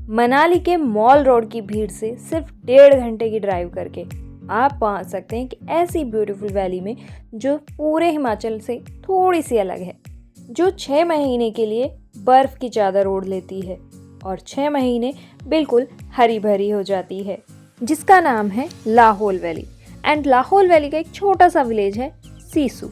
मनाली के mall road की भीड़ से सिर्फ 1.5 घंटे की ड्राइव करके आप पहुंच सकते हैं कि ऐसी ब्यूटीफुल वैली में जो पूरे हिमाचल से थोड़ी सी अलग है, जो 6 महीने के लिए बर्फ की चादर ओढ़ लेती है और 6 महीने बिल्कुल हरी भरी हो जाती है, जिसका नाम है Lahaul valley. And Lahaul valley का एक छोटा सा विलेज है सिसु,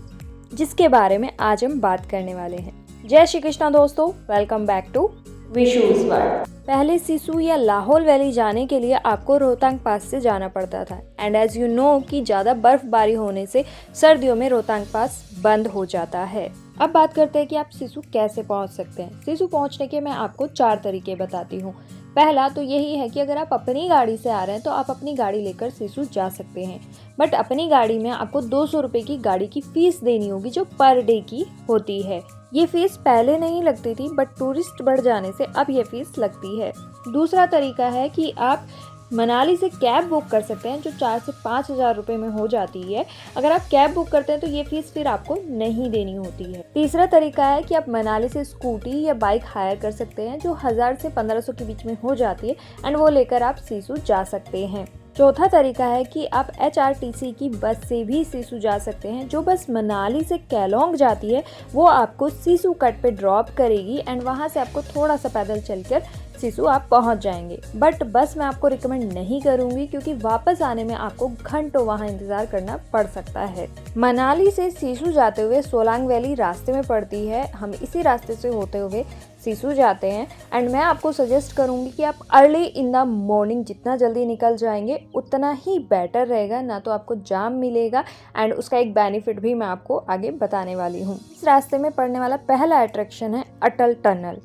जिसके बारे में आज हम बात करने वाले हैं। जय श्री कृष्णा दोस्तों, वेलकम बैक टू विशूज वर्ल्ड। पहले सिसु या लाहौल वैली जाने के लिए आपको रोहतांग पास से जाना पड़ता था। एंड एज यू नो कि ज़्यादा बर्फबारी होने से सर्दियों में रोहतांग पास बंद हो जाता है। अब बात करते हैं कि आप सिसु कैसे पहुंच सकते हैं। सिसु पहुंचने के मैं आपको 4 तरीके बताती हूँ। पहला तो यही है कि अगर आप अपनी गाड़ी से आ रहे हैं तो आप अपनी गाड़ी लेकर सिसु जा सकते हैं, बट अपनी गाड़ी में आपको 200 रुपये की गाड़ी की फीस देनी होगी, जो पर डे की होती है। ये फीस पहले नहीं लगती थी, बट टूरिस्ट बढ़ जाने से अब ये फीस लगती है। दूसरा तरीका है कि आप मनाली से कैब बुक कर सकते हैं, जो 4 से 5 हज़ार रुपये में हो जाती है। अगर आप कैब बुक करते हैं तो ये फीस फिर आपको नहीं देनी होती है। तीसरा तरीका है कि आप मनाली से स्कूटी या बाइक हायर कर सकते हैं, जो 1000 से 1500 के बीच में हो जाती है, एंड वो लेकर आप सिसु जा सकते हैं। चौथा तरीका है कि आप HRTC की बस से भी सिसु जा सकते हैं। जो बस मनाली से केलोंग जाती है वो आपको सिसु कट पे ड्रॉप करेगी एंड वहाँ से आपको थोड़ा सा पैदल चलकर सिसु आप पहुँच जाएंगे। बट बस मैं आपको रिकमेंड नहीं करूँगी, क्योंकि वापस आने में आपको घंटों वहाँ इंतज़ार करना पड़ सकता है। मनाली से सिसु जाते हुए सोलांग वैली रास्ते में पड़ती है। हम इसी रास्ते से होते हुए सिसु जाते हैं एंड मैं आपको सजेस्ट करूंगी कि आप अर्ली इन द मॉर्निंग जितना जल्दी निकल जाएंगे उतना ही बेटर रहेगा, ना तो आपको जाम मिलेगा एंड उसका एक बेनिफिट भी मैं आपको आगे बताने वाली हूँ। इस रास्ते में पड़ने वाला पहला अट्रैक्शन है अटल टनल।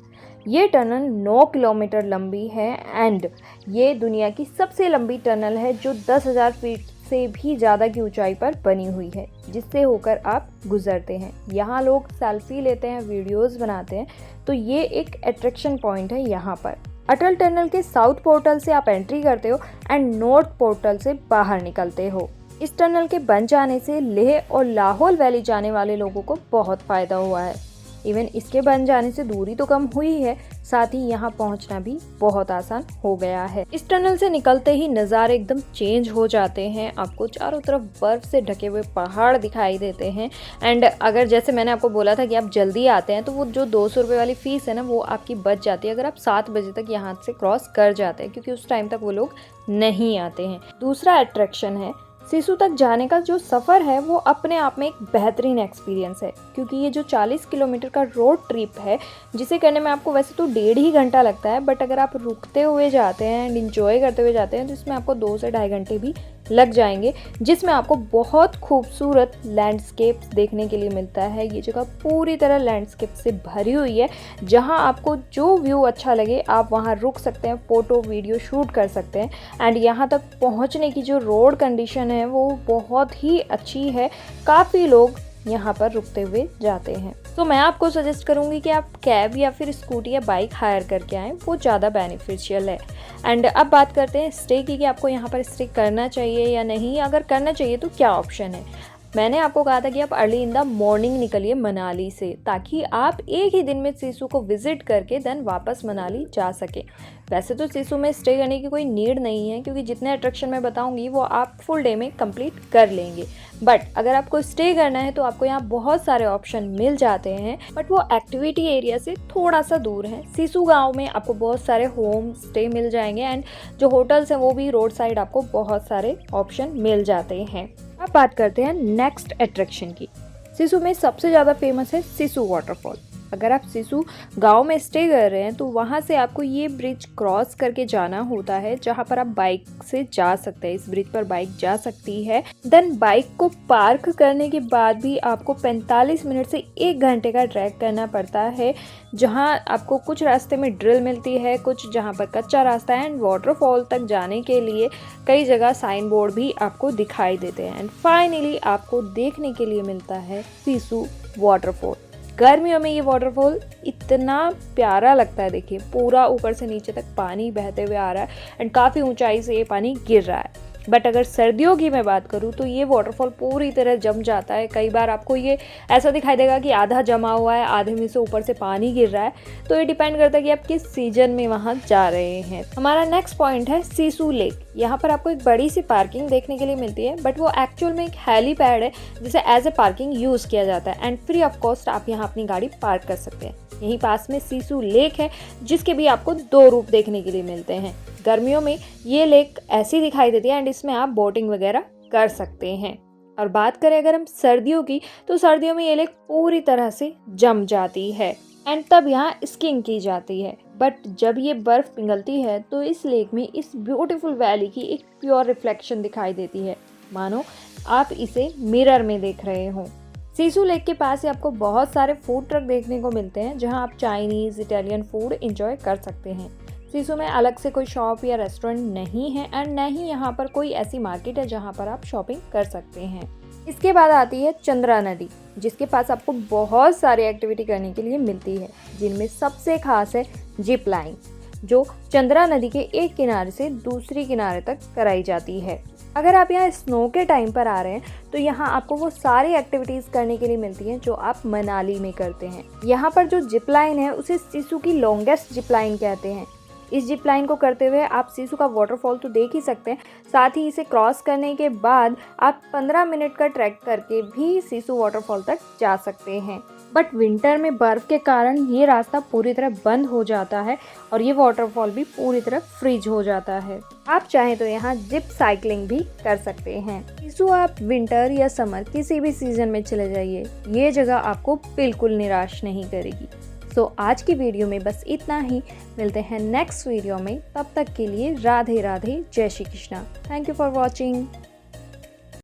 ये टनल 9 किलोमीटर लंबी है एंड ये दुनिया की सबसे लंबी टनल है, जो 10,000 फीट से भी ज़्यादा की ऊंचाई पर बनी हुई है, जिससे होकर आप गुजरते हैं। यहाँ लोग सेल्फी लेते हैं, वीडियोस बनाते हैं, तो ये एक अट्रैक्शन पॉइंट है यहाँ पर। अटल टनल के साउथ पोर्टल से आप एंट्री करते हो एंड नॉर्थ पोर्टल से बाहर निकलते हो। इस टनल के बन जाने से लेह और लाहौल वैली जाने वाले लोगों को बहुत फ़ायदा हुआ है। इवन इसके बन जाने से दूरी तो कम हुई है, साथ ही यहाँ पहुँचना भी बहुत आसान हो गया है। इस टनल से निकलते ही नज़ारे एकदम चेंज हो जाते हैं। आपको चारों तरफ बर्फ से ढके हुए पहाड़ दिखाई देते हैं एंड अगर जैसे मैंने आपको बोला था कि आप जल्दी आते हैं तो वो जो 200 रुपये वाली फ़ीस है ना, वो आपकी बच जाती है अगर आप 7 बजे तक यहाँ से क्रॉस कर जाते हैं, क्योंकि उस टाइम तक वो लोग नहीं आते हैं। दूसरा अट्रैक्शन है सिसु तक जाने का जो सफ़र है वो अपने आप में एक बेहतरीन एक्सपीरियंस है, क्योंकि ये जो 40 किलोमीटर का रोड ट्रिप है, जिसे करने में आपको वैसे तो 1.5 ही घंटा लगता है, बट अगर आप रुकते हुए जाते हैं एंड इंजॉय करते हुए जाते हैं तो इसमें आपको 2 से 2.5 घंटे भी लग जाएंगे, जिसमें आपको बहुत खूबसूरत लैंडस्केप देखने के लिए मिलता है। ये जगह पूरी तरह लैंडस्केप से भरी हुई है। जहां आपको जो व्यू अच्छा लगे आप वहां रुक सकते हैं, फ़ोटो वीडियो शूट कर सकते हैं एंड यहां तक पहुंचने की जो रोड कंडीशन है वो बहुत ही अच्छी है। काफ़ी लोग यहाँ पर रुकते हुए जाते हैं। तो मैं आपको सजेस्ट करूँगी कि आप कैब या फिर स्कूटी या बाइक हायर करके आएँ, वो ज़्यादा बेनिफिशियल है। एंड अब बात करते हैं स्टे की, कि आपको यहाँ पर स्टे करना चाहिए या नहीं। अगर करना चाहिए तो क्या ऑप्शन है। मैंने आपको कहा था कि आप अर्ली इन द मॉर्निंग निकलिए मनाली से, ताकि आप एक ही दिन में सिसु को विजिट करके देन वापस मनाली जा सके। वैसे तो सिसु में स्टे करने की कोई नीड नहीं है, क्योंकि जितने अट्रैक्शन मैं बताऊंगी वो आप फुल डे में कंप्लीट कर लेंगे। बट अगर आपको स्टे करना है तो आपको यहाँ बहुत सारे ऑप्शन मिल जाते हैं, बट वो एक्टिविटी एरिया से थोड़ा सा दूर है। सिसु गाँव में आपको बहुत सारे होम स्टे मिल जाएंगे एंड जो होटल्स हैं वो भी रोड साइड आपको बहुत सारे ऑप्शन मिल जाते हैं। अब बात करते हैं नेक्स्ट अट्रैक्शन की। सिसु में सबसे ज़्यादा फेमस है सिसु वाटरफॉल। अगर आप सिसु गांव में स्टे कर रहे हैं तो वहां से आपको ये ब्रिज क्रॉस करके जाना होता है, जहां पर आप बाइक से जा सकते हैं। इस ब्रिज पर बाइक जा सकती है। देन बाइक को पार्क करने के बाद भी आपको 45 मिनट से 1 घंटे का ट्रैक करना पड़ता है, जहां आपको कुछ रास्ते में ड्रिल मिलती है, कुछ जहां पर कच्चा रास्ता है एंड वाटरफॉल तक जाने के लिए कई जगह साइन बोर्ड भी आपको दिखाई देते हैं। एंड फाइनली आपको देखने के लिए मिलता है सिसु वाटरफॉल। गर्मियों में ये वाटरफॉल इतना प्यारा लगता है। देखिए पूरा ऊपर से नीचे तक पानी बहते हुए आ रहा है एंड काफ़ी ऊंचाई से ये पानी गिर रहा है। बट अगर सर्दियों की मैं बात करूँ तो ये वाटरफॉल पूरी तरह जम जाता है। कई बार आपको ये ऐसा दिखाई देगा कि आधा जमा हुआ है, आधे में से ऊपर से पानी गिर रहा है। तो ये डिपेंड करता है कि आप किस सीजन में वहाँ जा रहे हैं। हमारा नेक्स्ट पॉइंट है सिसु लेक। यहाँ पर आपको एक बड़ी सी पार्किंग देखने के लिए मिलती है, बट वो एक्चुअल में एक हेलीपैड है जिसे एज ए पार्किंग यूज़ किया जाता है एंड फ्री ऑफ कॉस्ट आप यहाँ अपनी गाड़ी पार्क कर सकते हैं। यहीं पास में सिसु लेक है जिसके भी आपको 2 रूप देखने के लिए मिलते हैं। गर्मियों में ये लेक ऐसी दिखाई देती है एंड इसमें आप बोटिंग वगैरह कर सकते हैं। और बात करें अगर हम सर्दियों की, तो सर्दियों में ये लेक पूरी तरह से जम जाती है एंड तब यहाँ स्कीइंग की जाती है। बट जब ये बर्फ़ पिघलती है तो इस लेक में इस ब्यूटीफुल वैली की एक प्योर रिफ्लेक्शन दिखाई देती है, मानो आप इसे मिरर में देख रहे हों। सिसु लेक के पास ही आपको बहुत सारे फूड ट्रक देखने को मिलते हैं जहां आप चाइनीज़, इटालियन फूड एंजॉय कर सकते हैं। सिसु में अलग से कोई शॉप या रेस्टोरेंट नहीं है एंड न ही यहाँ पर कोई ऐसी मार्केट है जहाँ पर आप शॉपिंग कर सकते हैं। इसके बाद आती है चंद्रा नदी, जिसके पास आपको बहुत सारी एक्टिविटी करने के लिए मिलती है, जिनमें सबसे खास है जिप लाइन, जो चंद्रा नदी के एक किनारे से दूसरी किनारे तक कराई जाती है। अगर आप यहाँ स्नो के टाइम पर आ रहे हैं तो यहाँ आपको वो सारी एक्टिविटीज़ करने के लिए मिलती हैं जो आप मनाली में करते हैं। यहाँ पर जो जिप लाइन है उसे सिसु की लॉन्गेस्ट जिप लाइन कहते हैं। इस जिप लाइन को करते हुए आप सिसु का वाटरफॉल तो देख ही सकते हैं, साथ ही इसे क्रॉस करने के बाद आप 15 मिनट का ट्रैक करके भी सिसु वाटरफॉल तक जा सकते हैं। बट विंटर में बर्फ़ के कारण ये रास्ता पूरी तरह बंद हो जाता है और ये वाटरफॉल भी पूरी तरह फ्रीज हो जाता है। आप चाहें तो यहाँ जिप साइकिलिंग भी कर सकते हैं। सिसु आप विंटर या समर किसी भी सीजन में चले जाइए, ये जगह आपको बिल्कुल निराश नहीं करेगी। तो आज की वीडियो में बस इतना ही। मिलते हैं नेक्स्ट वीडियो में, तब तक के लिए राधे राधे, जय Shri Krishna. Thank you for watching.